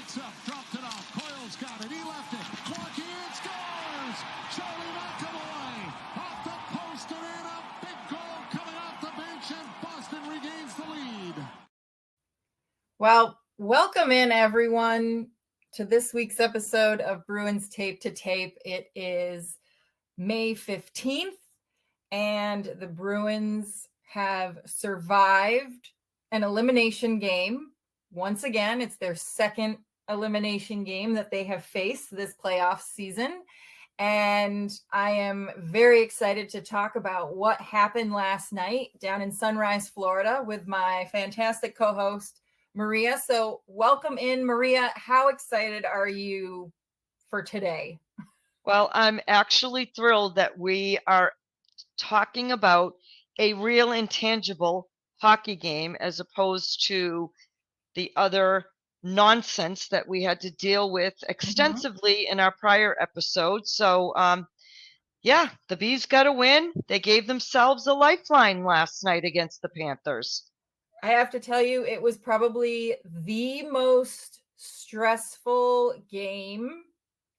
Backs up, dropped it off. Coyle's got it. He left it. Walking in, scores! Charlie McAvoy off the post and in. A big goal coming off the bench, and Boston regains the lead. Well, welcome in, everyone, to this week's episode of Bruins Tape to Tape. It is May 15th, and the Bruins have survived an elimination game. Once again, it's their second elimination game that they have faced this playoff season. And I am very excited to talk about what happened last night down in Sunrise, Florida, with my fantastic co-host, Maria. So welcome in, Maria. How excited are you for today? Well, I'm actually thrilled that we are talking about a real intangible hockey game as opposed to the other nonsense that we had to deal with extensively in our prior episode. So, yeah, the Bees got a win. They gave themselves a lifeline last night against the Panthers. I have to tell you, it was probably the most stressful game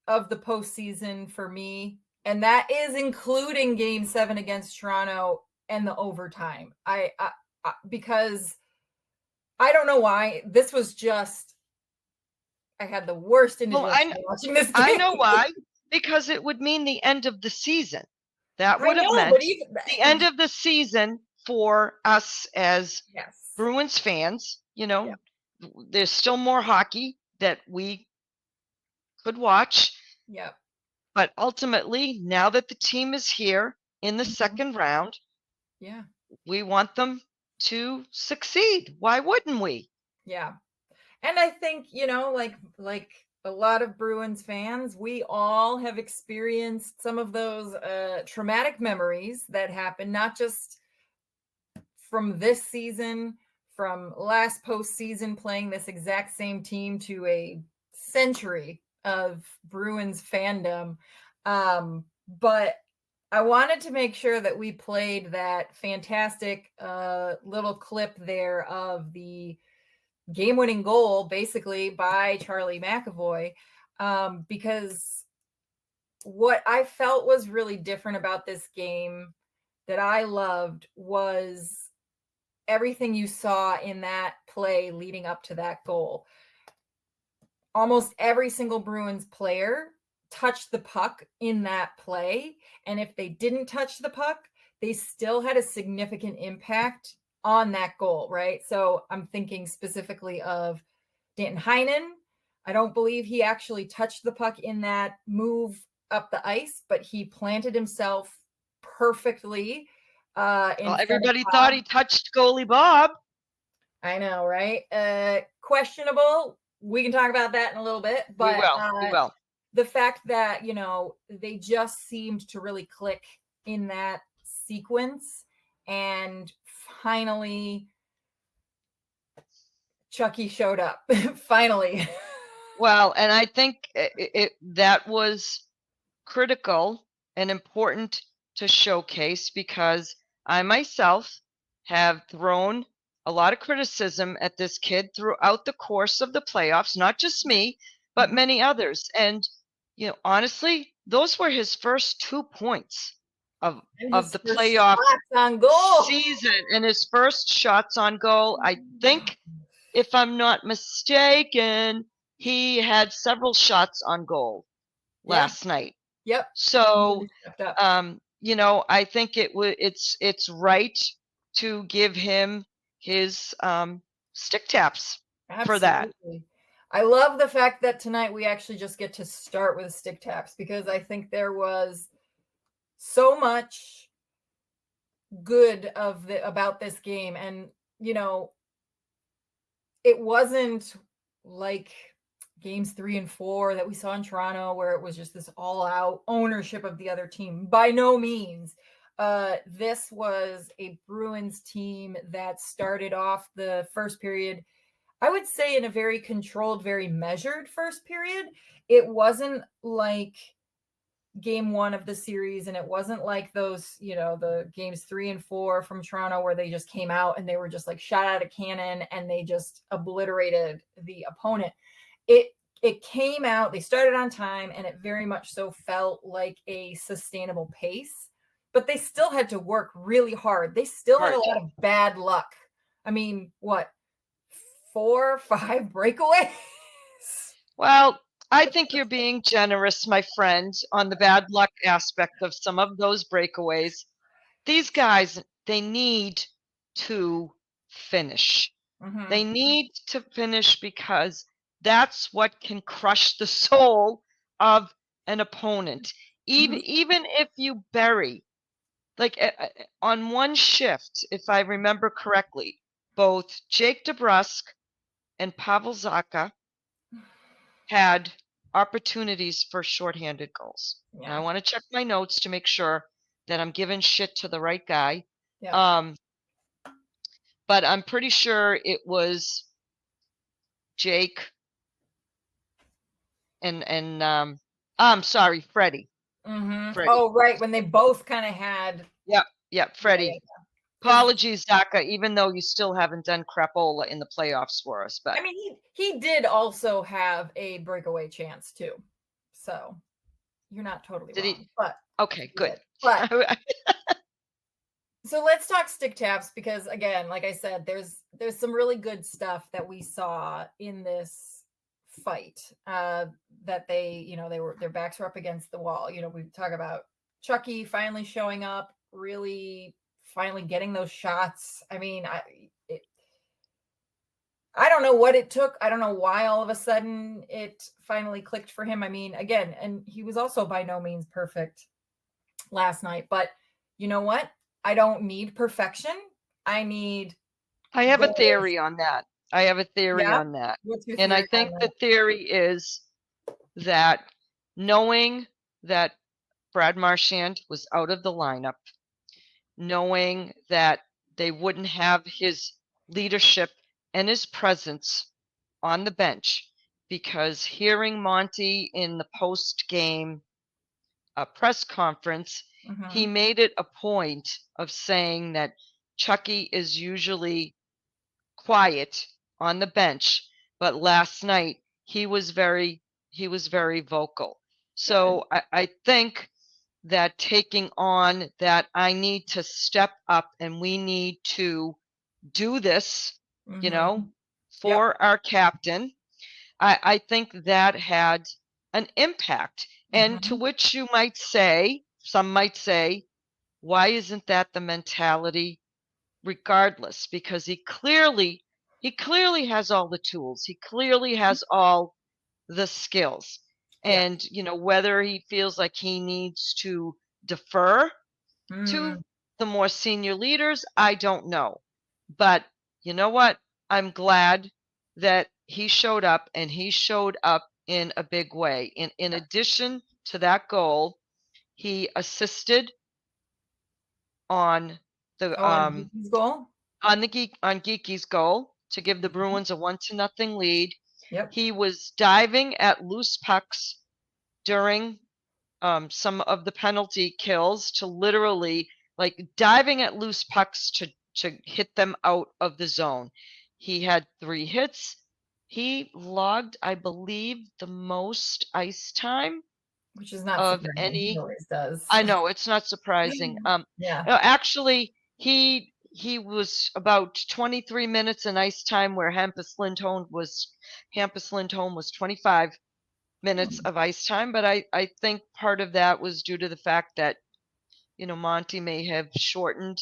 of the postseason for me. And that is including Game 7 against Toronto and the overtime. Because I don't know why. This was just, I had the worst indigestion watching this game. I know why. Because it would mean the end of the season. That would have meant the end of the season for us as Bruins fans. You know, there's still more hockey that we could watch. Yeah. But ultimately, now that the team is here in the second round, we want them to succeed. Why wouldn't we? Yeah. And I think, you know, like a lot of Bruins fans, we all have experienced some of those traumatic memories that happen, not just from this season, from last postseason playing this exact same team to a century of Bruins fandom. But I wanted to make sure that we played that fantastic little clip there of the game-winning goal, basically, by Charlie McAvoy, because what I felt was really different about this game that I loved was everything you saw in that play leading up to that goal. Almost every single Bruins player touched the puck in that play. And if they didn't touch the puck, they still had a significant impact on that goal, right? So I'm thinking specifically of Danton Heinen. I don't believe he actually touched the puck in that move up the ice, but he planted himself perfectly. Well, everybody thought he touched goalie Bob. I know, right? Questionable. We can talk about that in a little bit, but we will. The fact that, you know, they just seemed to really click in that sequence, and finally Chucky showed up. Finally. Well, and I think that was critical and important to showcase, because I myself have thrown a lot of criticism at this kid throughout the course of the playoffs, not just me, but many others. And, you know, honestly, those were his first 2 points of the playoff season, and his first shots on goal. I think, if I'm not mistaken, he had several shots on goal last night. Yep. So, you know, I think it's right to give him his stick taps for that. I love the fact that tonight we actually just get to start with stick taps, because I think there was so much good about this game. And, you know, it wasn't like games 3 and 4 that we saw in Toronto, where it was just this all-out ownership of the other team. By no means. This was a Bruins team that started off the first period, I would say, in a very controlled, very measured first period. It wasn't like game 1 of the series, and it wasn't like those, you know, the games 3 and 4 from Toronto, where they just came out and they were just like shot out of cannon and they just obliterated the opponent. It it came out, they started on time, and it very much so felt like a sustainable pace, but they still had to work really hard. They still had a lot of bad luck. I mean, what, 4 or 5 breakaways? Well, I think you're being generous, my friend, on the bad luck aspect of some of those breakaways. These guys, they need to finish. Mhm. They need to finish because that's what can crush the soul of an opponent. Even if you bury, like on one shift, if I remember correctly, both Jake DeBrusk and Pavel Zacha had opportunities for shorthanded goals. And I Yeah. want to check my notes to make sure that I'm giving shit to the right guy. Yeah. But I'm pretty sure it was Jake and I'm sorry, Freddie. Freddie. Oh, right. When they both kind of had. Yep, Freddie. Apologies, Zaka, even though you still haven't done crapola in the playoffs for us. But I mean, he did also have a breakaway chance too. So you're not totally wrong. But okay, good. But so let's talk stick taps, because again, like I said, there's some really good stuff that we saw in this fight. That they, their backs were up against the wall. We talk about Chucky finally showing up, really finally getting those shots. I mean, I don't know what it took. I don't know why all of a sudden it finally clicked for him. I mean, again, and he was also by no means perfect last night, but you know what? I don't need perfection. I have goals. a theory on that. What's your and I think the theory is that knowing that Brad Marchand was out of the lineup, knowing that they wouldn't have his leadership and his presence on the bench, because hearing Monty in the post-game press conference, he made it a point of saying that Chucky is usually quiet on the bench, but last night he was very vocal. So I think that taking on that, I need to step up and we need to do this, for our captain. I think that had an impact. And to which some might say, why isn't that the mentality regardless? Because he clearly has all the tools. He clearly has all the skills. And, whether he feels like he needs to defer to the more senior leaders, I don't know. But you know what? I'm glad that he showed up, and he showed up in a big way. In addition to that goal, he assisted on the Geeky's goal? on Geeky's goal to give the Bruins a 1-0 lead. Yep. He was diving at loose pucks during some of the penalty kills, to literally diving at loose pucks to hit them out of the zone. He had 3 hits. He logged, I believe, the most ice time, which is not of surprising. any. He always does. I know, it's not surprising. Actually, he was about 23 minutes in ice time, where Hampus Lindholm was 25 minutes of ice time. But I think part of that was due to the fact that, Monty may have shortened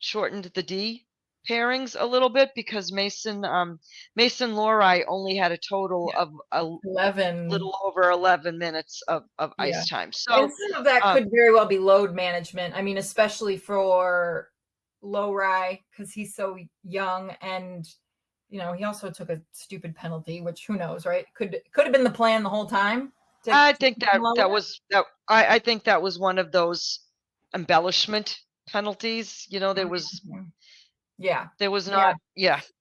the D pairings a little bit, because Mason Lohrei only had a total of 11, little over 11 minutes of ice time. So, and some of that could very well be load management. I mean, especially for Lohrei, because he's so young, and he also took a stupid penalty, which who knows, right? Could have been the plan the whole time. I think I think that was one of those embellishment penalties. There was not.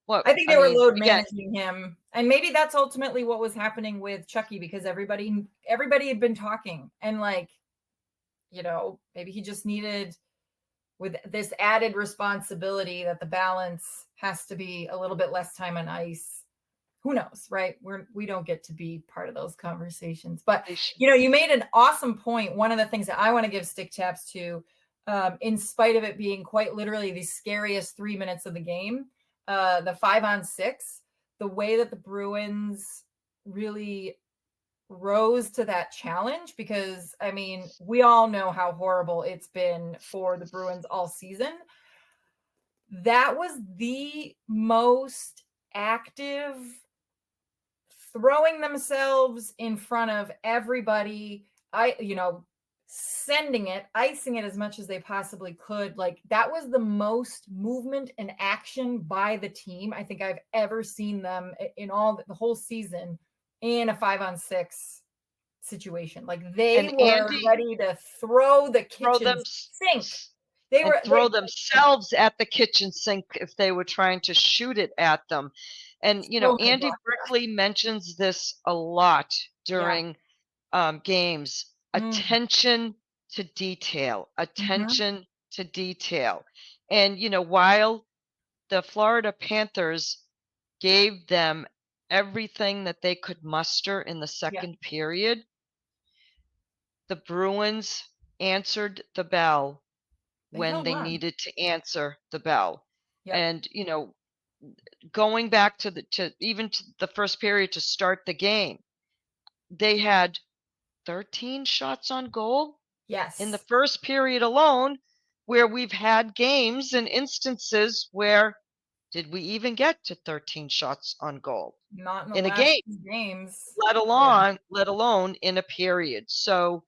Well, I think they were load managing him, and maybe that's ultimately what was happening with Chucky, because everybody had been talking, and maybe he just needed, with this added responsibility, that the balance has to be a little bit less time on ice. who knows, right? We don't get to be part of those conversations. But, They should. you made an awesome point. One of the things that I want to give stick taps to, in spite of it being quite literally the scariest 3 minutes of the game, the 5-on-6, the way that the Bruins really rose to that challenge, because I mean, we all know how horrible it's been for the Bruins all season. That was the most active, throwing themselves in front of everybody. Sending it, icing it as much as they possibly could. Like, that was the most movement and action by the team I think I've ever seen them in all the whole season in a 5-on-6 situation. Like, they And were Andy, ready to throw the throw kitchen them sink. and throw themselves at the kitchen sink if they were trying to shoot it at them. And Andy Brickley mentions this a lot during games. Attention to detail. Attention to detail. And while the Florida Panthers gave them everything that they could muster in the second period, the Bruins answered the bell when they needed to answer the bell. And going back to the first period to start the game, they had 13 shots on goal in the first period alone, where we've had games and instances where did we even get to 13 shots on goal? Not in the in a last game, games. let alone in a period. So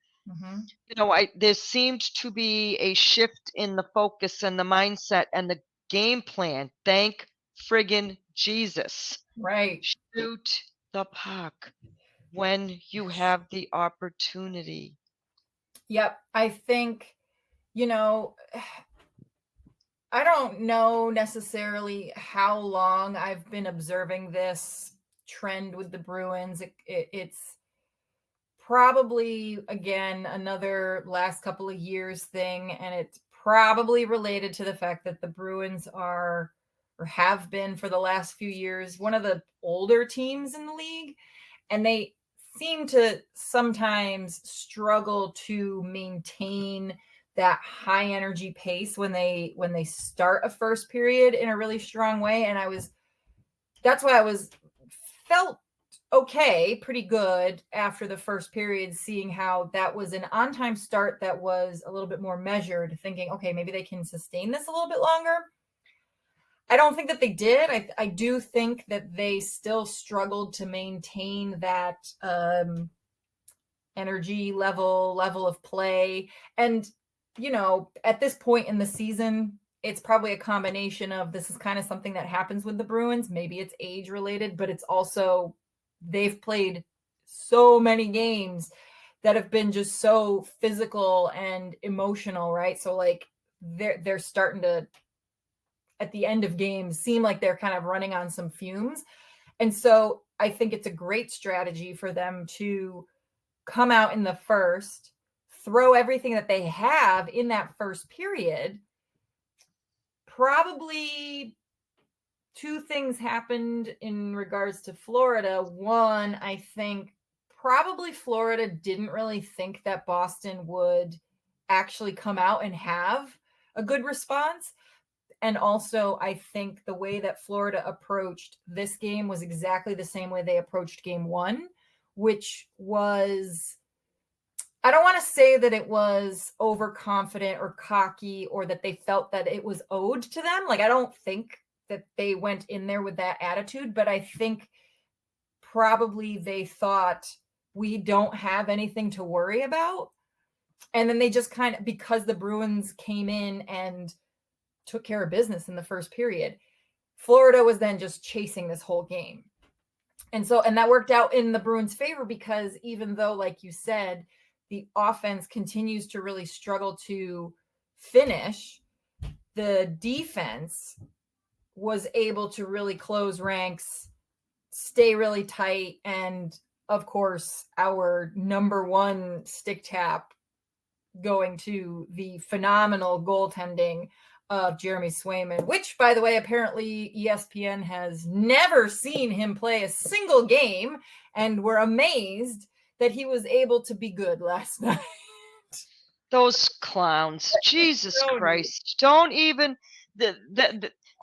there seemed to be a shift in the focus and the mindset and the game plan. Thank friggin' Jesus. Right. Shoot the puck when you have the opportunity. Yep. I think, I don't know necessarily how long I've been observing this trend with the Bruins. It's probably, again, another last couple of years thing, and it's probably related to the fact that the Bruins are, or have been for the last few years, one of the older teams in the league, and they seem to sometimes struggle to maintain that high energy pace when they start a first period in a really strong way. And that's why I felt okay, pretty good after the first period, seeing how that was an on-time start that was a little bit more measured, thinking, okay, maybe they can sustain this a little bit longer. I don't think that they did. I do think that they still struggled to maintain that energy level of play. And, at this point in the season, it's probably a combination of, this is kind of something that happens with the Bruins. Maybe it's age related, but it's also, they've played so many games that have been just so physical and emotional, right? So like they're starting to, at the end of games, seem like they're kind of running on some fumes. And so I think it's a great strategy for them to come out in the first, throw everything that they have in that first period. Probably two things happened in regards to Florida. One, I think probably Florida didn't really think that Boston would actually come out and have a good response. And also, I think the way that Florida approached this game was exactly the same way they approached game one, which was, I don't want to say that it was overconfident or cocky, or that they felt that it was owed to them. Like, I don't think that they went in there with that attitude, but I think probably they thought, we don't have anything to worry about. And then they just kind of, because the Bruins came in and took care of business in the first period, Florida was then just chasing this whole game. And that worked out in the Bruins' favor, because even though, like you said, the offense continues to really struggle to finish, the defense was able to really close ranks, stay really tight, and of course, our number one stick tap going to the phenomenal goaltending of Jeremy Swayman, which, by the way, apparently ESPN has never seen him play a single game, and were amazed that he was able to be good last night. Those clowns. Jesus So Christ. Don't even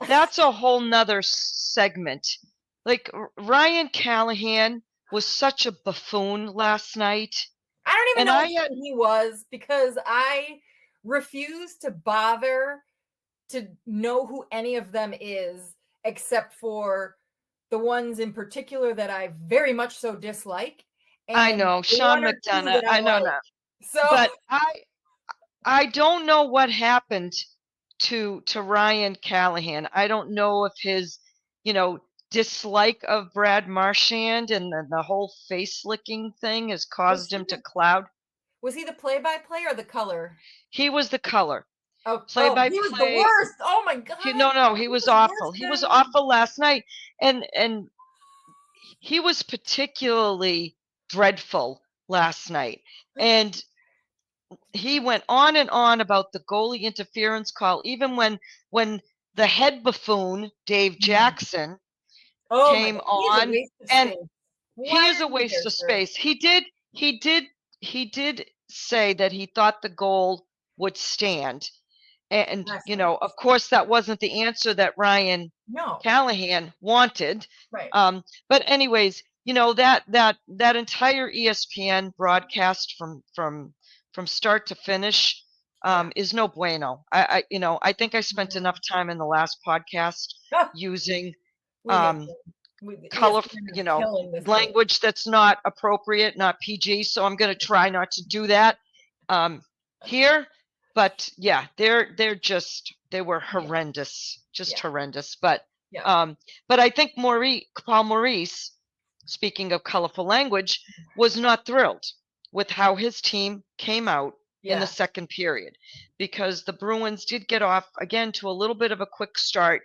that's a whole nother segment. Like Ryan Callahan was such a buffoon last night. I don't even And know who he was, because I refuse to bother to know who any of them is, except for the ones in particular that I very much so dislike. And I know, Sean one or two McDonough. that I know like. now. So, But I don't know what happened to Ryan Callahan. I don't know if his, dislike of Brad Marchand and the whole face licking thing has caused him to cloud. Was he the play-by-play or the color? He was the color. Oh, Play by he was the play. worst. Oh my god. No, he was awful. He was awful last night. And he was particularly dreadful last night. And he went on and on about the goalie interference call, even when the head buffoon, Dave Jackson, came on. And he is a waste of space. He did say that he thought the goal would stand. And, of course, that wasn't the answer that Ryan Callahan wanted. Right. But anyways, that entire ESPN broadcast from start to finish is no bueno. I think I spent enough time in the last podcast using color, language that's not appropriate, not PG. So I'm going to try not to do that here. But yeah, they were horrendous, horrendous. But I think Paul Maurice, speaking of colorful language, was not thrilled with how his team came out in the second period, because the Bruins did get off again to a little bit of a quick start.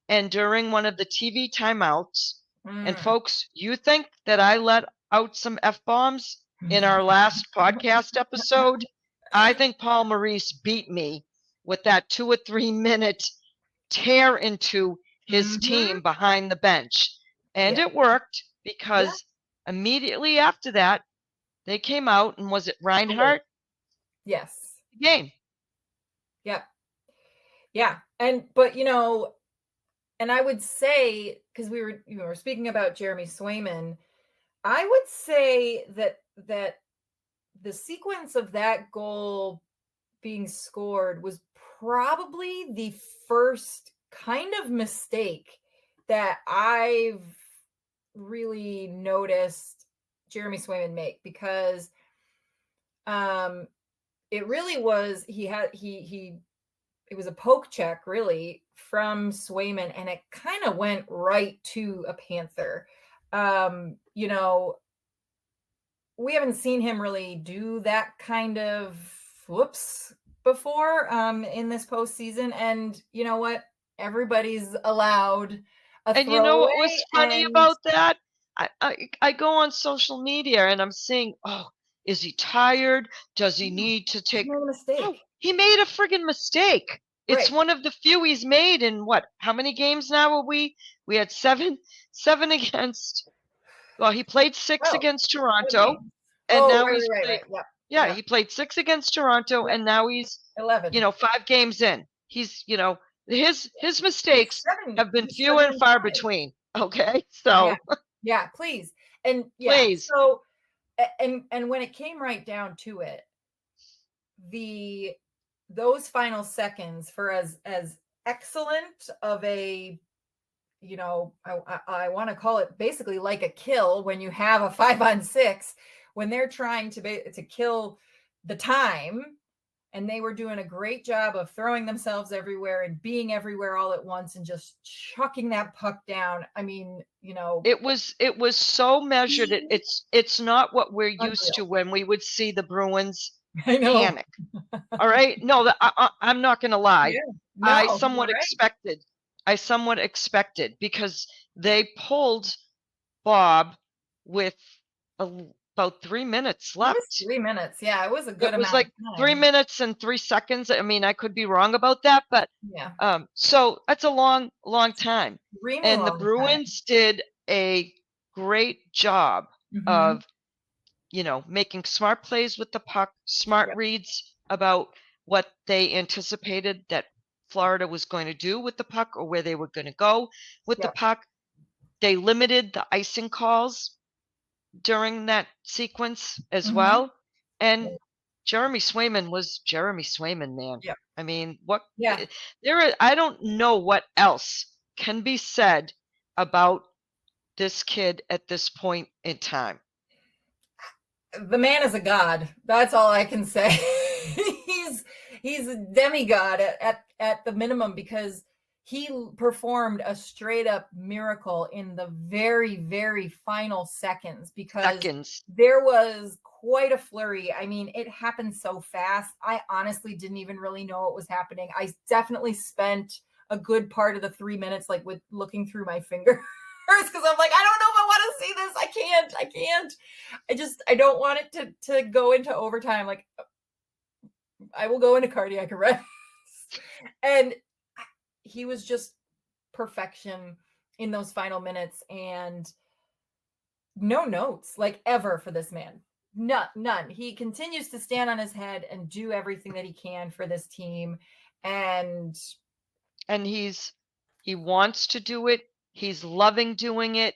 And during one of the TV timeouts, and folks, you think that I let out some F-bombs in our last podcast episode? I think Paul Maurice beat me with that 2 or 3 minute tear into his team behind the bench. And it worked, because immediately after that, they came out, and was it Reinhardt? Yes. Game. Yep. Yeah. But and I would say, because we were speaking about Jeremy Swayman, I would say that the sequence of that goal being scored was probably the first kind of mistake that I've really noticed Jeremy Swayman make, because it really was, it was a poke check really from Swayman, and it kind of went right to a Panther. We haven't seen him really do that kind of whoops before in this postseason. And you know what? Everybody's allowed a And you know what was funny about that? I go on social media and I'm seeing, oh, is he tired? Does he need to take a mistake? Oh, he made a friggin' mistake. It's one of the few he's made in how many games now are we? We had seven against. Well, he played 6 against Toronto, and now he's played. Yeah, he played 6 against Toronto, and now he's 11. 5 games in. He's his mistakes have been few and far between. Okay, so yeah, please, and please. So and when it came right down to it, those final seconds, for as excellent of a, I want to call it basically like a kill when you have a 5-on-6, when they're trying to kill the time, and they were doing a great job of throwing themselves everywhere and being everywhere all at once and just chucking that puck down. I mean, it was so measured. It's not what we're used to when we would see the Bruins panic. All right. No, I'm not going to lie. I somewhat expected, because they pulled Bob with about 3 minutes It was left. 3 minutes. Yeah, it was a good It was amount like of 3 time. minutes and 3 seconds. I mean, I could be wrong about that, but Yeah, so that's a long, long time. extremely And the long time. Bruins did a great job Mhm. of, making smart plays with the puck, smart Yep, reads about what they anticipated that Florida was going to do with the puck or where they were going to go with the yep. puck. They limited the icing calls during that sequence as Mhm. well. And Yep, Jeremy Swayman was Jeremy Swayman, man. yep. I mean, what Yeah. I don't know what else can be said about this kid at this point in time. The man is a god. That's all I can say. he's he's a demigod at the minimum because he performed a straight up miracle in the very very final seconds because Seconds. there was quite a flurry. I mean, it happened so fast. I honestly didn't even really know what was happening. I definitely spent a good part of the 3 minutes like with looking through my fingers because I'm like, I don't know if I want to see this. I can't. I don't want it to go into overtime. Like I will go into cardiac arrest. And he was just perfection in those final minutes and no notes like ever for this man. None. He continues to stand on his head and do everything that he can for this team. And And he wants to do it. He's loving doing it.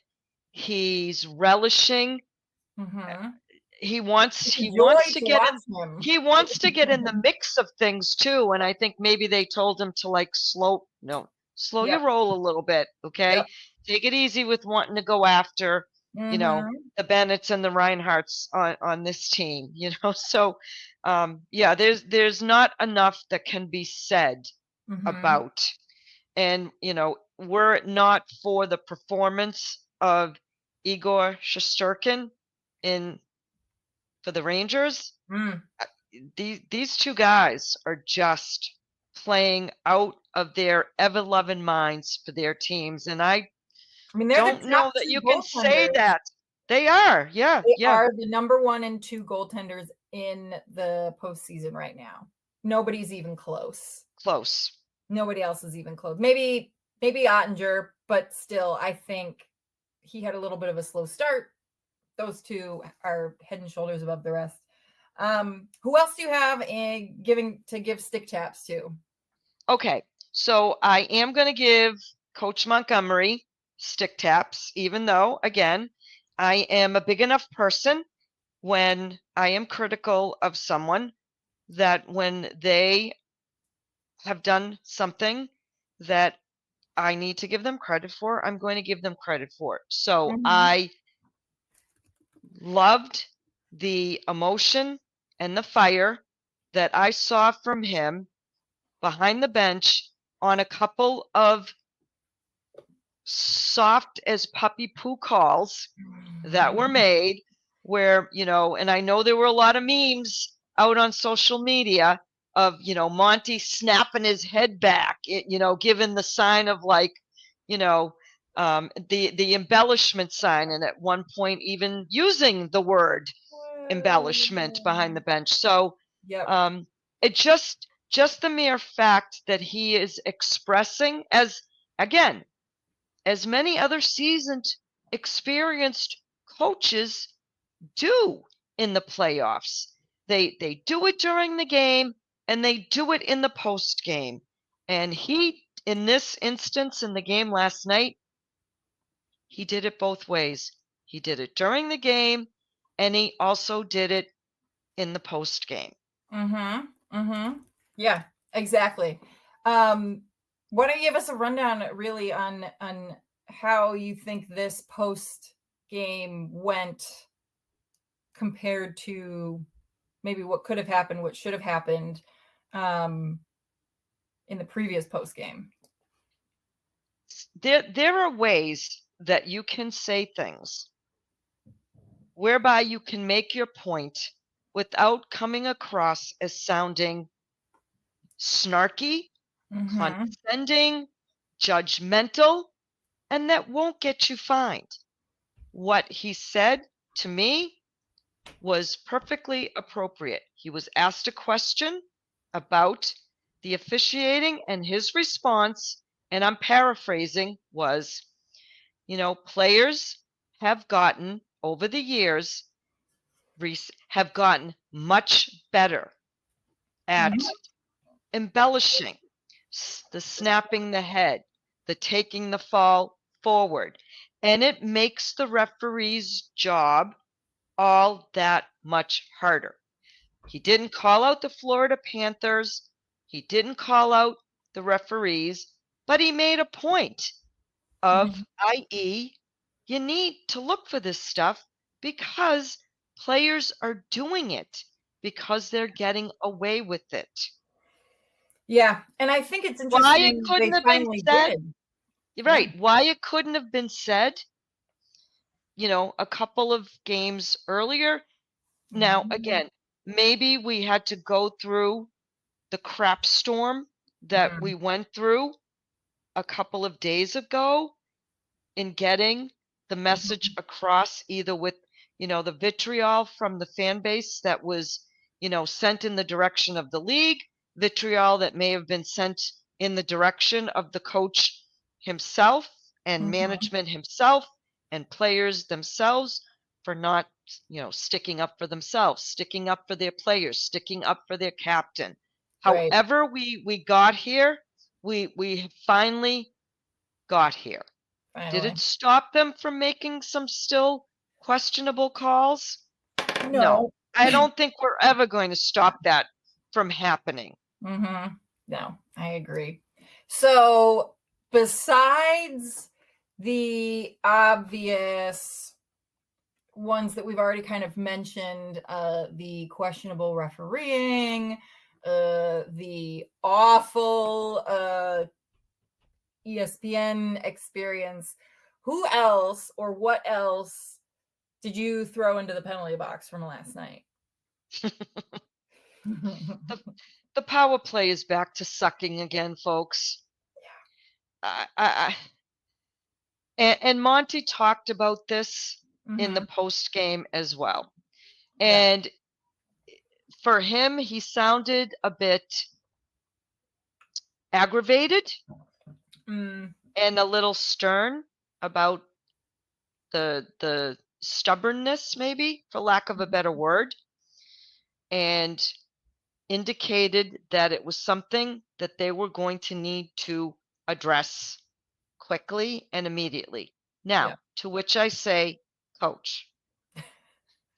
He's relishing. mhm, He wants it's a he joy wants to to get watch in him. he wants to get in the mix of things too, and I think maybe they told him to like slow your Yep. roll a little bit, Yep. okay? Take it easy with wanting to go after, Mhm. the Bennetts and the Reinhardts on this team, So yeah, there's not enough that can be said Mhm. about. And, were it not for the performance of Igor Shesterkin in for the Rangers, Mm. these two guys are just playing out of their ever loving minds for their teams. And I I mean, they're the don't top know that two you can say goaltenders. that. They are. Yeah, They yeah, are the number 1 and 2 goaltenders in the postseason right now. Nobody's even close. close. Nobody else is even close. Maybe Ottinger, but still, I think he had a little bit of a slow start. Those two are head and shoulders above the rest. Who else do you have in give stick taps to? Okay, so I am going to give Coach Montgomery stick taps, even though, again, I am a big enough person when I am critical of someone that when they have done something that I need to give them credit for, I'm going to give them credit for it. So Mhm. I loved the emotion and the fire that I saw from him behind the bench on a couple of soft as puppy poo calls that were made where, and I know there were a lot of memes out on social media of, Monty snapping his head back, giving the sign of like, you know, the embellishment sign, and at one point even using the word embellishment behind the bench. So Yep. um, it just the mere fact that he is expressing, as again, as many other seasoned, experienced coaches do in the playoffs. They do it during the game and they do it in the post game. And he, in this instance, in the game last night, he did it both ways. He did it during the game and he also did it in the post game. Mhm. Mhm. Yeah, exactly. Um, why don't you give us a rundown really on how you think this post game went compared to maybe what could have happened, what should have happened um in the previous post game. There are ways that you can say things whereby you can make your point without coming across as sounding snarky, Mhm. condescending, judgmental, and that won't get you fined. What he said to me was perfectly appropriate. He was asked a question about the officiating, and his response, and I'm paraphrasing, was, players have gotten over the years have gotten much better at Mhm. embellishing, the snapping the head, the taking the fall forward, and it makes the referee's job all that much harder. He didn't call out the Florida Panthers. He didn't call out the referees, but he made a point of, Mhm. i.e., you need to look for this stuff because players are doing it because they're getting away with it. Yeah, and I think it's Why it interesting they couldn't have been finally said, did. Yeah. right? Why it couldn't have been said, a couple of games earlier. Now, Mhm. again, maybe we had to go through the crap storm that Mm. we went through a couple of days ago in getting the message Mhm. across, either with, the vitriol from the fan base that was, sent in the direction of the league, vitriol that may have been sent in the direction of the coach himself and Mhm. management himself and players themselves for not, sticking up for themselves, sticking up for their players, sticking up for their captain. Right. However we got here, we finally got here. Did it Finally. stop them from making some still questionable calls? No. No. I don't think we're ever going to stop that from happening. Mm-hmm. No, I agree. So, besides the obvious ones that we've already kind of mentioned, the questionable refereeing, the awful ESPN experience, who else or what else did you throw into the penalty box from last night? The, the power play is back to sucking again, folks. And Monty talked about this in the Mm-hmm. post game as well. Yeah. And for him, he sounded a bit aggravated Mm, and a little stern about the stubbornness, maybe for lack of a better word, and indicated that it was something that they were going to need to address quickly and immediately. yeah. Now, to which I say, Coach,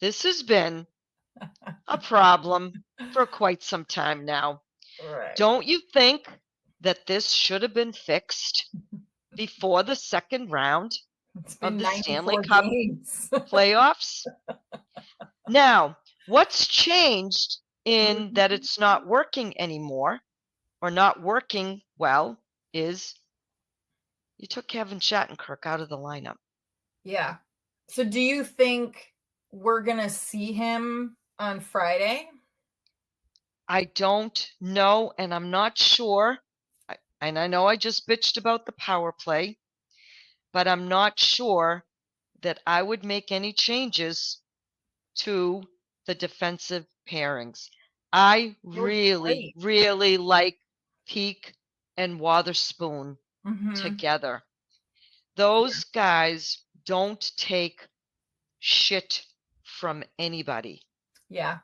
this has been a problem for quite some time now. Right. Don't you think that this should have been fixed before the second round It's of been the Stanley 94 Cup games. playoffs? Now, what's changed in that Mhm. it's not working anymore or not working well is you took Kevin Shattenkirk out of the lineup. Yeah. So do you think we're going to see him on Friday? I don't know, and I'm not sure. And I know I just bitched about the power play, but I'm not sure that I would make any changes to the defensive pairings. I It was really, great. really like Peak and Wotherspoon Mhm. together. Yeah. Those guys don't take shit from anybody. Yeah.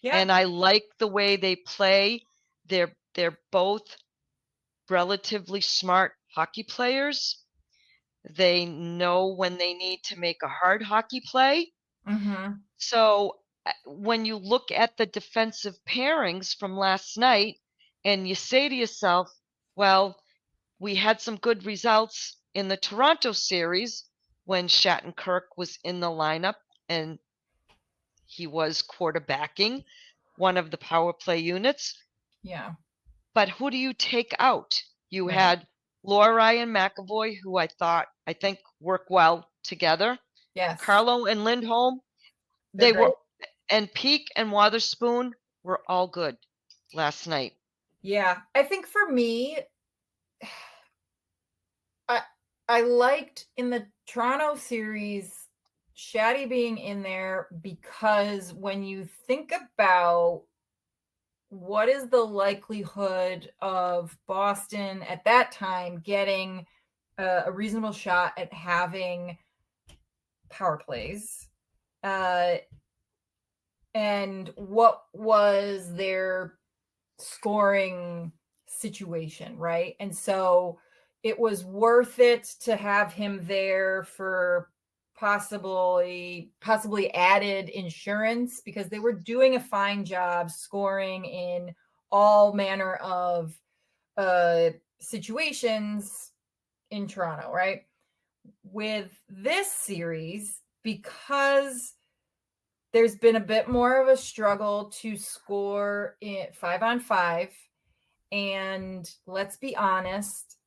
Yep. And I like the way they play. They're both relatively smart hockey players. They know when they need to make a hard hockey play. Mhm. So when you look at the defensive pairings from last night and you say to yourself, well, we had some good results in the Toronto series when Shattenkirk was in the lineup and he was quarterbacking one of the power play units. Yeah. But who do you take out? You Right. had Lorelei and McAvoy, who I think work well together. Yes. Carlo and Lindholm, They're they great. were, and Peak and Wotherspoon were all good last night. Yeah. I think for me, I I liked in the Toronto series Shaddy being in there because when you think about what is the likelihood of Boston at that time getting a reasonable shot at having power plays, and what was their scoring situation, right? And so it was worth it to have him there for possibly added insurance, because they were doing a fine job scoring in all manner of situations in Toronto, right? With this series, because there's been a bit more of a struggle to score in 5-on-5, and let's be honest,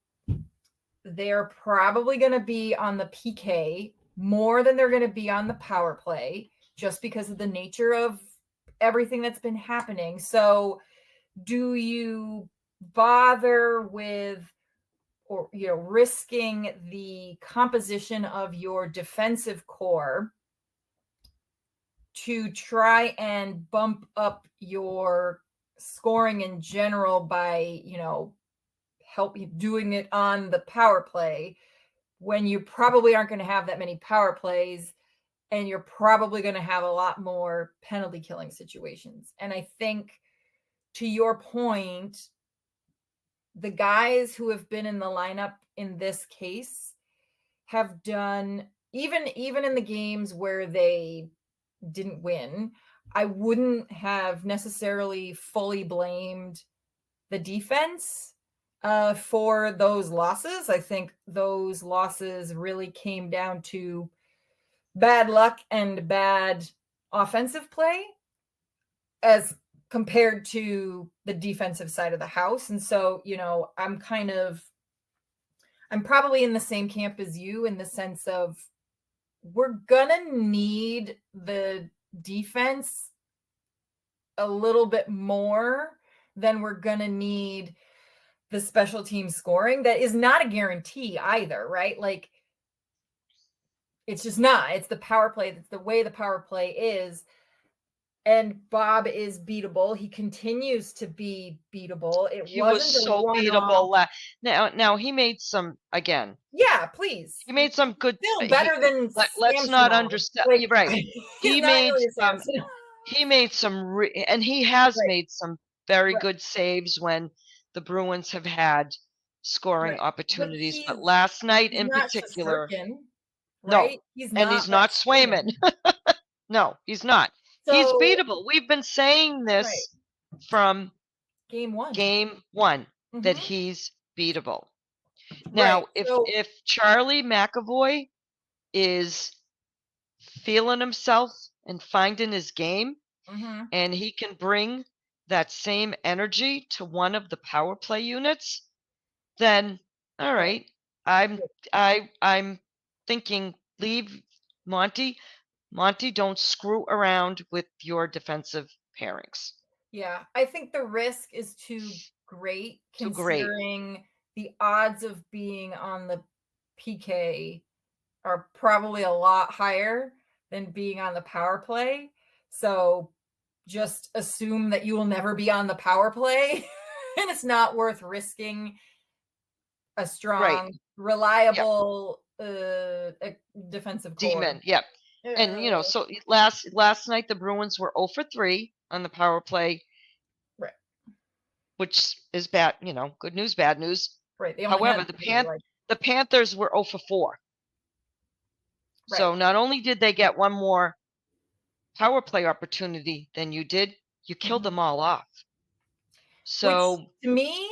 they're probably going to be on the PK more than they're going to be on the power play, just because of the nature of everything that's been happening. So do you bother with, or risking the composition of your defensive core to try and bump up your scoring in general by help you doing it on the power play, when you probably aren't going to have that many power plays, and you're probably going to have a lot more penalty killing situations? And I think, to your point, the guys who have been in the lineup in this case have done, even in the games where they didn't win, I wouldn't have necessarily fully blamed the defense for those losses. I think those losses really came down to bad luck and bad offensive play as compared to the defensive side of the house. And so, I'm probably in the same camp as you, in the sense of, we're gonna need the defense a little bit more than we're gonna need the special team scoring. That is not a guarantee either, right? Like, it's just not. It's the power play. That's the way the power play is. And Bob is beatable. He continues to be beatable. It He was wasn't a so one-off. beatable. Now he made some, again. Yeah, please. He made some good. Still better than Let's not Samsonov. understand. Like, You're right. he's He not made really a some. Samsonov. He made some, and he has Right. made some very Right. good saves when the Bruins have had scoring Right. opportunities. But But last night he's in not particular, Shesterkin, no, right? He's and not he's Brett not Swayman. No, he's not. He's So, beatable. We've been saying right. this from Game one. that Mhm. he's beatable. Right. Now, if So, Charlie McAvoy is feeling himself and finding his game, mhm. and he can bring that same energy to one of the power play units, then all right. I'm I'm thinking, leave Monty. Monty, don't screw around with your defensive pairings. Yeah, I think the risk is too great, Too great. considering the odds of being on the PK are probably a lot higher than being on the power play. So just assume that you will never be on the power play, and it's not worth risking a strong, Right. reliable defensive core. Demon. Yep. And so last night the Bruins were 0 for 3 on the power play, Right. which is bad, good news, bad news. Right. They only However, had the Panthers were 0 for 4. Right. So not only did they get one more power play opportunity than you did, you killed Mhm. them all off. Which So to me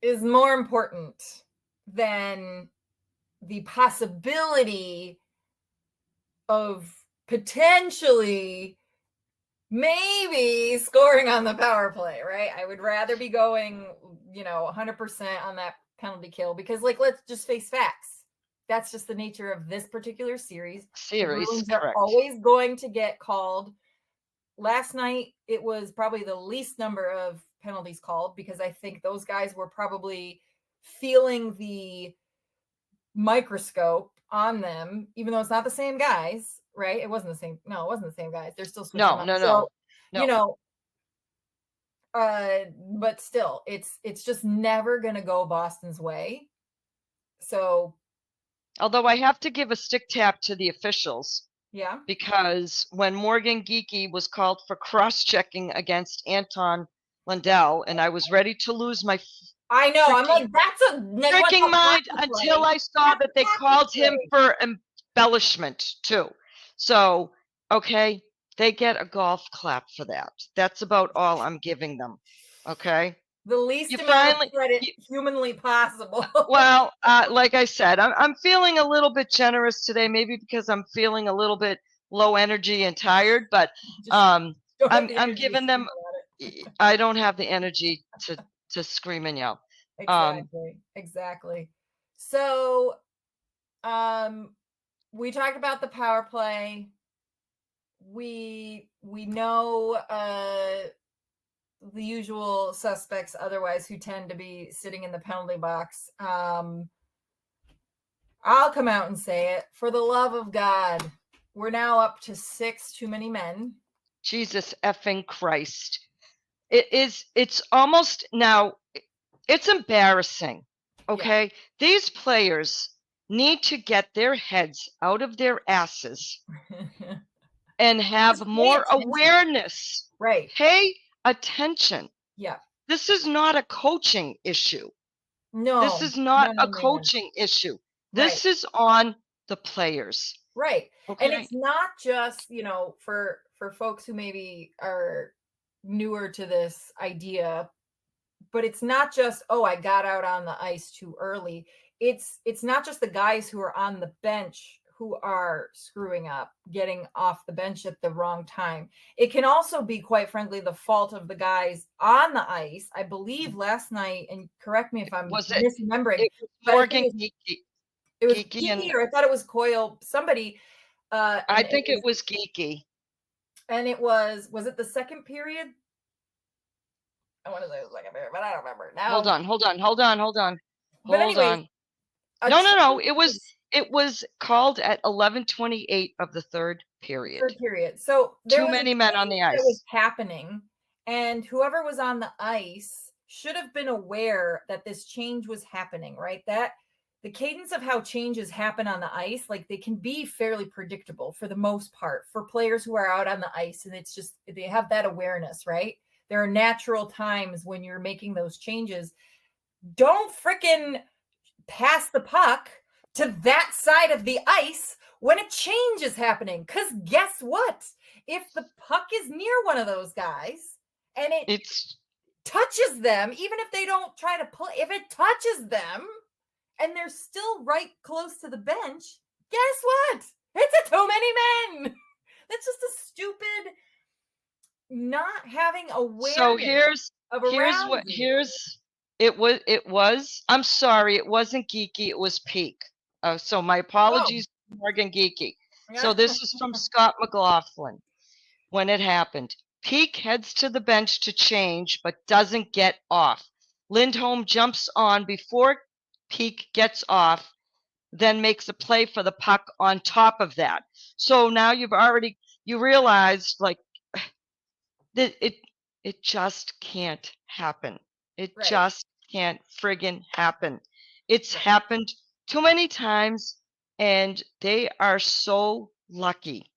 is more important than the possibility of potentially maybe scoring on the power play, right? I would rather be going, 100% on that penalty kill, because, like, let's just face facts. That's just the nature of this particular series. The Bruins are correct. always going to get called. Last night, it was probably the least number of penalties called, because I think those guys were probably feeling the microscope on them, even though it's not the same guys, right? It wasn't the same. No, it wasn't the same guys. They're still switching them No, up. no, So, no, you no. know, but still, it's just never gonna go Boston's way. So Although I have to give a stick tap to the officials, yeah, because when Morgan Geeky was called for cross-checking against Anton Lundell, and I was ready to lose my I know. I'm freaking like, that's a what freaking the mind hockey until play. I saw That's that they hockey called him play. for embellishment too. So, okay, they get a golf clap for that. That's about all I'm giving them. Okay. The least You amount of finally, credit you, humanly possible. well, like I said, I'm feeling a little bit generous today, maybe because I'm feeling a little bit low energy and tired, but Just don't have the I'm energy to giving scream them. about it. I don't have the energy to scream and yell. Exactly. So, we talked about the power play. We know the usual suspects otherwise who tend to be sitting in the penalty box. I'll come out and say it. For the love of God, we're now up to 6 too many men. Jesus effing Christ. It's almost now, it's embarrassing. Okay. Yeah. These players need to get their heads out of their asses and have more awareness. Right. Pay attention. Yeah. This is not a coaching issue. No. This is not a coaching issue. This is on the players. Right. Okay. And it's not just, for folks who maybe are newer to this idea, but it's not just, oh, I got out on the ice too early. It's not just the guys who are on the bench who are screwing up, getting off the bench at the wrong time. It can also be, quite frankly, the fault of the guys on the ice. I believe last night, and correct me if I'm misremembering, it was Morgan Geeky. It was Geeky, or I thought it was Coyle. Somebody. I think it was Geeky. And it was it the second period? I want to say it was second period, but I don't remember now. Hold on. But anyway, no. It was called at 11:28 of the third period. So there too many men on the ice. That was happening, and whoever was on the ice should have been aware that this change was happening, right? That the cadence of how changes happen on the ice, like they can be fairly predictable for the most part for players who are out on the ice, and it's just they have that awareness, right? There are natural times when you're making those changes. Don't frickin' pass the puck to that side of the ice when a change is happening. Because guess what? If the puck is near one of those guys and it touches them, even if they don't try to pull, if it touches them and they're still right close to the bench, guess what? It's a too many men. That's just a stupid not having awareness. So it was I'm sorry, it wasn't Geeky, it was Peak. So my apologies to Morgan Geeky. So this is from Scott McLaughlin. When it happened, Peak heads to the bench to change but doesn't get off. Lindholm jumps on before Peak gets off, then makes a play for the puck on top of that. So now you realized like that it just can't happen. It just can't friggin' happen. It's happened too many times, and they are so lucky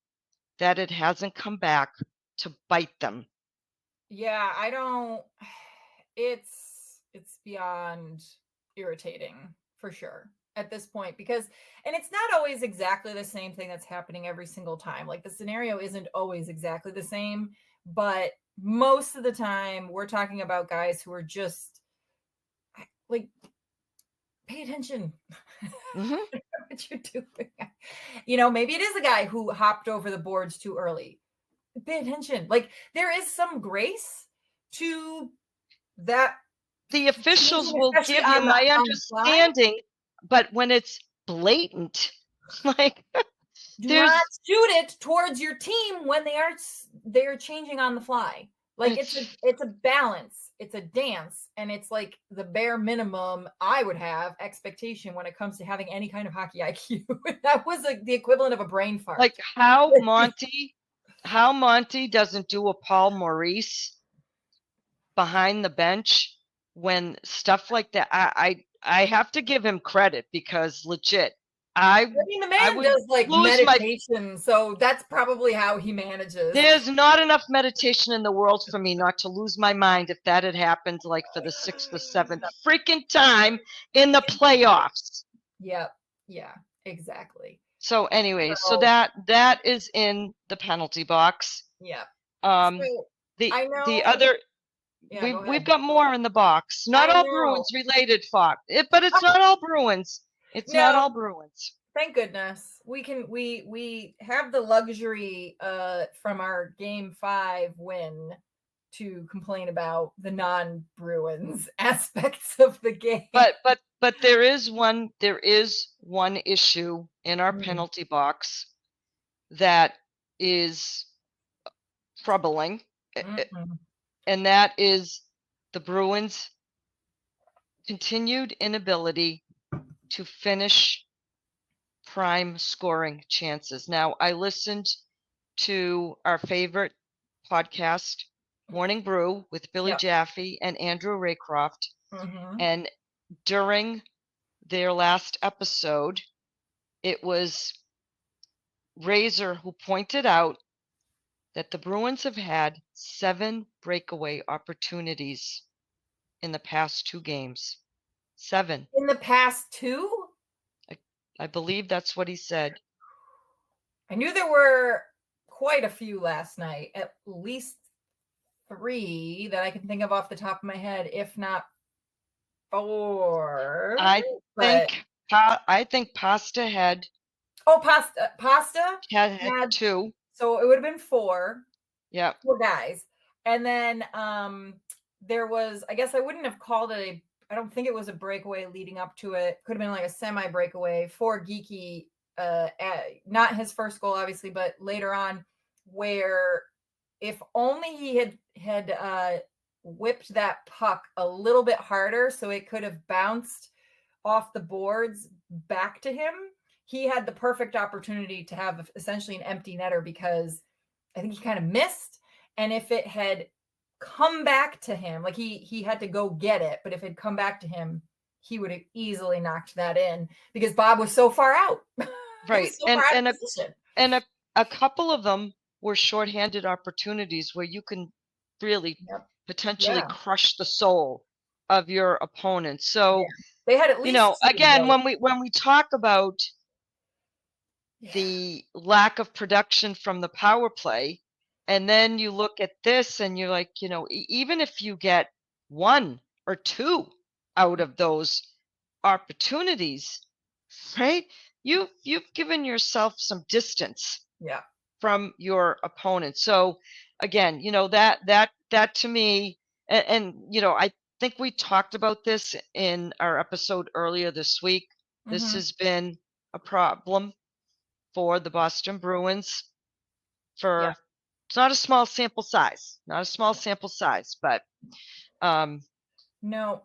that it hasn't come back to bite them. Yeah, I don't. It's beyond irritating for sure at this point, because, and it's not always exactly the same thing that's happening every single time. Like the scenario isn't always exactly the same, but most of the time we're talking about guys who are just like, pay attention. What you're doing. Maybe it is a guy who hopped over the boards too early. Pay attention. Like there is some grace to that. The officials will give you my understanding, but when it's blatant, like do not shoot it towards your team when they're changing on the fly. Like it's a balance. it's a dance, and it's like the bare minimum I would have expectation when it comes to having any kind of hockey IQ. That was the equivalent of a brain fart. Like how Monty doesn't do a Paul Maurice behind the bench when stuff like that. I have to give him credit, because legit, I mean, the man would does like lose my- meditation, so that's probably how he manages. there's not enough meditation in the world for me not to lose my mind if that had happened like for the 6th or 7th freaking time in the playoffs. Yep. Yeah, exactly. So anyways, so that is in the penalty box. Yeah. The I other, know. Yeah, we've got more in the box. Not all Bruins related, Fox. But it's not all Bruins. It's not all Bruins. Thank goodness. We have the luxury from our game 5 win to complain about the non-Bruins aspects of the game. But there is one issue in our penalty box that is troubling. And that is the Bruins' continued inability to finish prime scoring chances. Now, I listened to our favorite podcast, Morning Brew, with Billy Jaffe and Andrew Raycroft. And during their last episode, it was Razor who pointed out that the Bruins have had 7 breakaway opportunities in the past 2 games. 7. In the past 2? I believe that's what he said. I knew there were quite a few last night, at least 3 that I can think of off the top of my head, if not 4. I think Pasta had. Oh, Pasta had 2. So it would have been 4. Yeah. 4 guys. And then there was, I guess I wouldn't have called it I don't think it was a breakaway leading up to it. Could have been like a semi breakaway for Geeky. Not his first goal, obviously, but later on, where if only he had whipped that puck a little bit harder so it could have bounced off the boards back to him, he had the perfect opportunity to have essentially an empty netter, because I think he kind of missed. And if it had come back to him, like he had to go get it, but if it had come back to him, he would have easily knocked that in, because Bob was so far out. Right. And a couple of them were shorthanded opportunities where you can really potentially crush the soul of your opponent. So they had at least again, when we talk about the lack of production from the power play, and then you look at this and you're like, even if you get 1 or 2 out of those opportunities, right? You've given yourself some distance from your opponent. So again, that to me, and I think we talked about this in our episode earlier this week. This has been a problem for the Boston Bruins for it's not a small sample size, but no.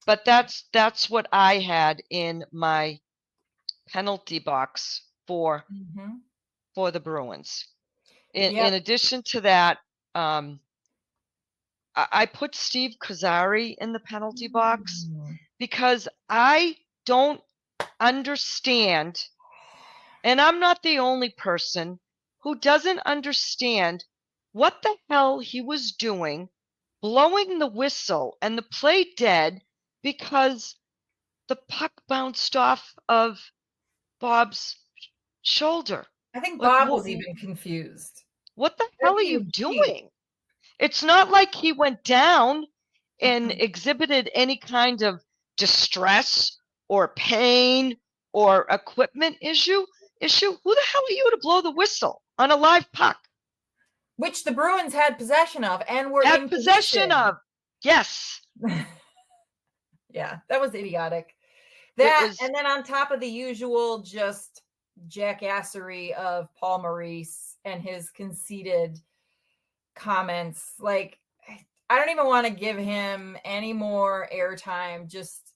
But that's what I had in my penalty box for the Bruins. In addition to that, I put Steve Kazari in the penalty box because I don't understand, and I'm not the only person who doesn't understand what the hell he was doing, blowing the whistle and the play dead because the puck bounced off of Bob's shoulder. I think Bob was even confused. What the hell are you doing? It's not like he went down and exhibited any kind of distress or pain or equipment issue. Who the hell are you to blow the whistle on a live puck? Which the Bruins had possession of and were in possession of. Yes. Yeah, that was idiotic. And then on top of the usual just jackassery of Paul Maurice and his conceited comments, like I don't even want to give him any more airtime. Just,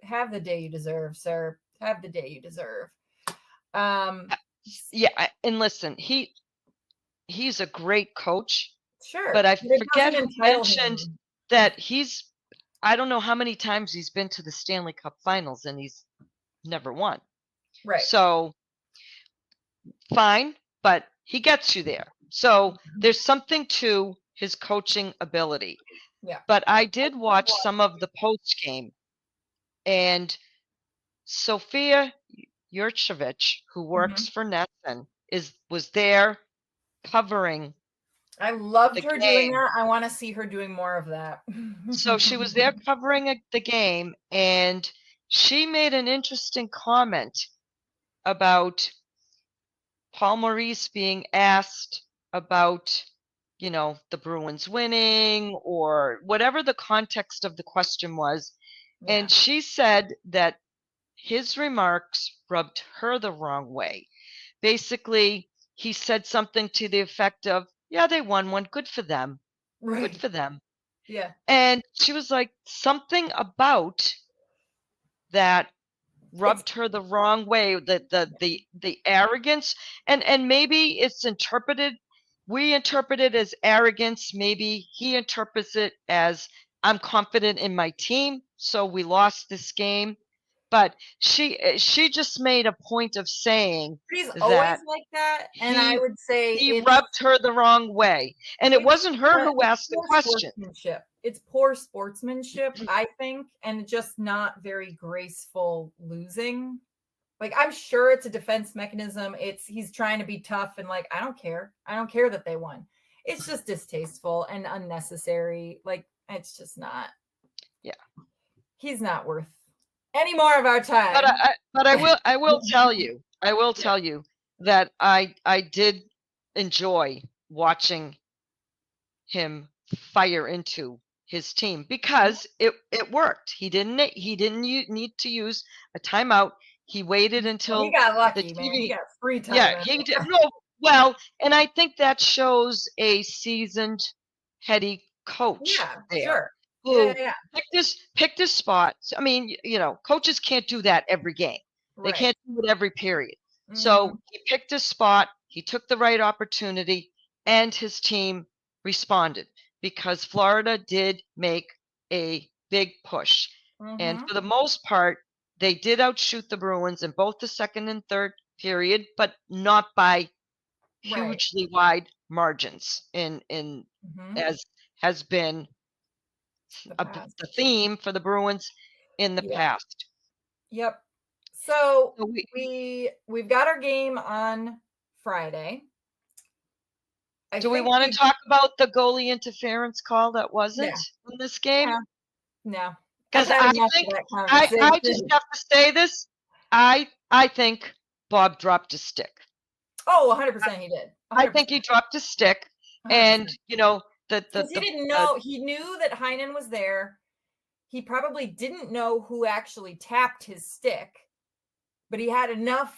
have the day you deserve, sir. Have the day you deserve. Yeah, and listen, he's a great coach, Sure. but I It forget doesn't who entitle mentioned him. that I don't know how many times he's been to the Stanley Cup Finals and he's never won. Right. So fine, but he gets you there. So there's something to his coaching ability. Yeah. But I did watch some of the post game, and Sophia Yurchevich, who works for Nesson, was there covering I loved the her doing game. that. I want to see her doing more of that. So she was there covering the game, and she made an interesting comment about Paul Maurice being asked about, the Bruins winning or whatever the context of the question was. Yeah. And she said that his remarks rubbed her the wrong way. Basically, he said something to the effect of, yeah, they won one. Good for them. Right. Good for them. Yeah. And she was like, something about that rubbed her the wrong way, the arrogance, and maybe we interpret it as arrogance, maybe he interprets it as I'm confident in my team, so we lost this game. But she just made a point of saying He's always that like that, and I would say he it's rubbed her the wrong way, and it wasn't her who asked the poor question. sportsmanship. It's poor sportsmanship, I think, and just not very graceful losing. Like, I'm sure it's a defense mechanism. He's trying to be tough and like, I don't care. I don't care that they won. It's just distasteful and unnecessary. Like, it's just not. Yeah. He's not worth any more of our time. But I will tell you that I did enjoy watching him fire into his team because it worked. He didn't need to use a timeout. He waited until he got lucky, the man. He TV. got free time. Yeah, he did. No, well, and I think that shows a seasoned, heady coach Yeah, there sure. who Yeah. picked his spot. I mean, coaches can't do that every game. They Right. can't do it every period. So he picked his spot. He took the right opportunity, and his team responded because Florida did make a big push. And for the most part, they did outshoot the Bruins in both the second and third period, but not by hugely wide margins as has been the theme for the Bruins in the past. Yep. So we've got our game on Friday. Do we want to talk about the goalie interference call that wasn't in this game? No. Because I just have to say this. I think Bob dropped a stick. Oh, 100% he did. 100%. I think he dropped a stick. 100%. And, he didn't know. He knew that Heinen was there. He probably didn't know who actually tapped his stick, but he had enough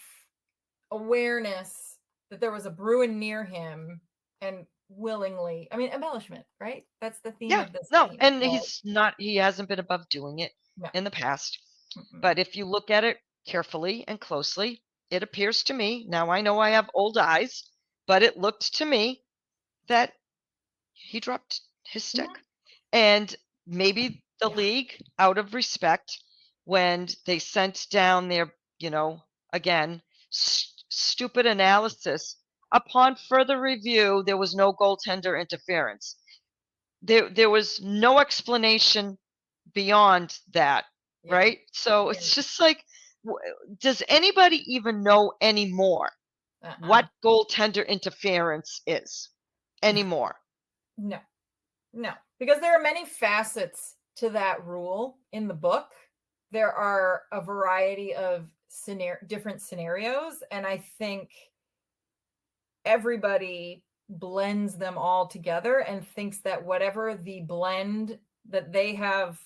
awareness that there was a Bruin near him and willingly, embellishment, right? That's the theme of this. No, and he hasn't been above doing it in the past. But if you look at it carefully and closely, it appears to me, now I know I have old eyes, but it looked to me that he dropped his stick. And maybe the league, out of respect, when they sent down their, again, stupid analysis, upon further review, there was no goaltender interference. There was no explanation beyond that, right? So it's just like, does anybody even know anymore what goaltender interference is anymore? No, because there are many facets to that rule in the book. There are a variety of different scenarios, and I think everybody blends them all together and thinks that whatever the blend that they have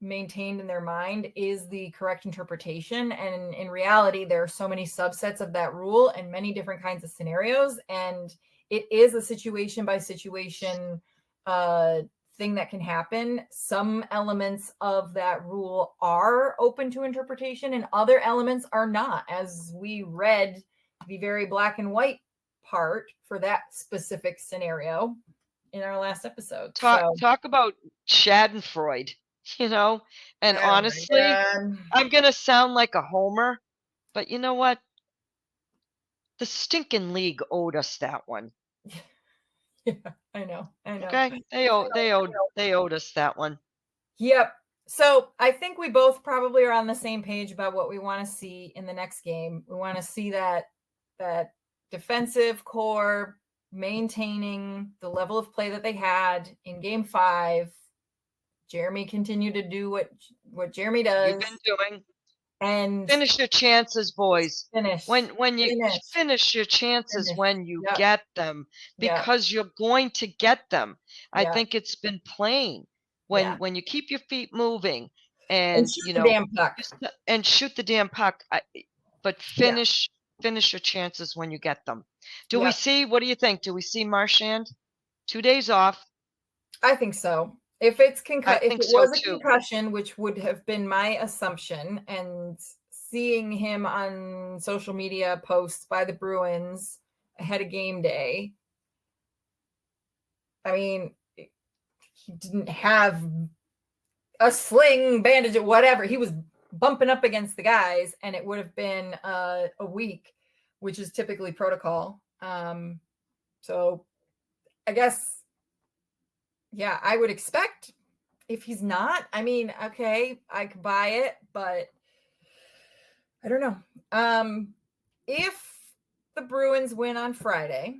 maintained in their mind is the correct interpretation. And in reality, there are so many subsets of that rule and many different kinds of scenarios, and it is a situation by situation thing that can happen. Some elements of that rule are open to interpretation and other elements are not, as we read the very black and white part for that specific scenario in our last episode. Talk about Schadenfreude, and Oh my honestly, God. I'm going to sound like a homer, but you know what? The stinking league owed us that one. Yeah, I know. Okay? They owed us that one. Yep. So I think we both probably are on the same page about what we want to see in the next game. We want to see that defensive core maintaining the level of play that they had in game 5. Jeremy continued to do what Jeremy does. You've been doing. And Finish your chances, boys. finish. When you finish your chances when you get them, because you're going to get them. I think it's been plain when you keep your feet moving and shoot the damn puck. And shoot the damn puck. But finish your chances when you get them. Do we see? What do you think? Do we see Marchand? 2 days off. I think so. If it's if it was a concussion, which would have been my assumption, and seeing him on social media posts by the Bruins ahead of game day, I mean, he didn't have a sling, bandage, or whatever. He was bumping up against the guys, and it would have been a week, which is typically protocol. So I guess, yeah, I would expect if he's not, I mean, okay, I could buy it, but I don't know. If the Bruins win on Friday,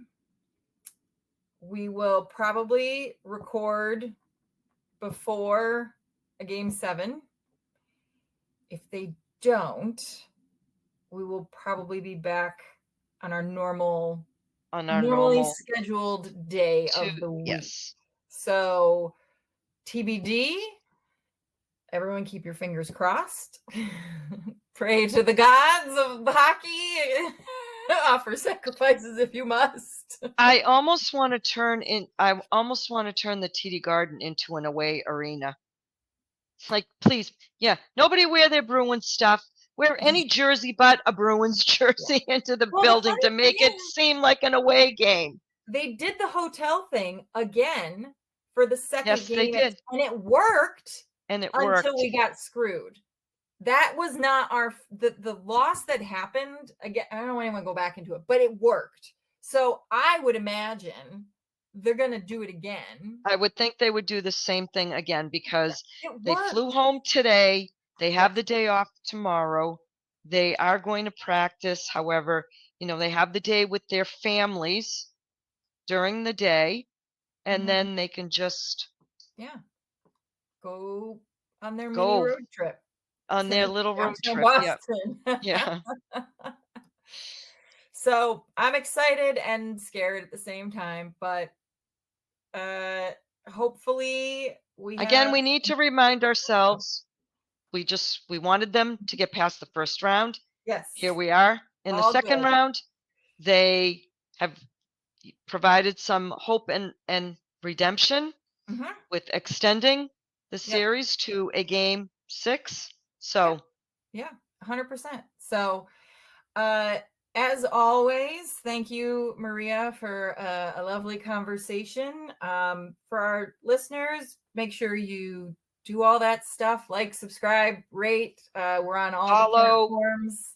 we will probably record before a game 7. If they don't, we will probably be back on our normally scheduled day of the week. Yes. So TBD, everyone keep your fingers crossed. Pray to the gods of hockey. Offer sacrifices if you must. I almost want to turn the TD Garden into an away arena. Like, please, nobody wear their Bruins stuff. Wear any jersey but a Bruins jersey into the building to make it seem like an away game. They did the hotel thing again for the second game. They did. And it worked. Until we got screwed. That was not the loss that happened. Again, I don't want anyone to go back into it, but it worked. So I would imagine they're going to do it again. I would think they would do the same thing again because they flew home today. They have the day off tomorrow. They are going to practice. However, they have the day with their families during the day, and then they can just go on their mini road trip. On their little road trip. Boston. Yeah. So I'm excited and scared at the same time, but hopefully we need to remind ourselves we wanted them to get past the first round. Yes. Here we are in the second round. They have provided some hope and redemption with extending the series to a game 6. So 100%. So as always, thank you, Maria, for a lovely conversation. For our listeners, make sure you do all that stuff, like, subscribe, rate. We're on all the platforms.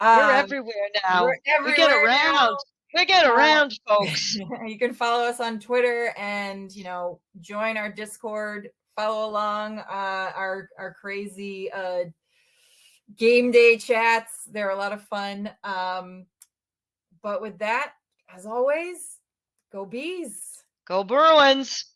We're everywhere now. We get around. We get around, folks. You can follow us on Twitter and, join our Discord. Follow along our crazy game day chats. They're a lot of fun. But with that, as always, go Bees. Go Bruins.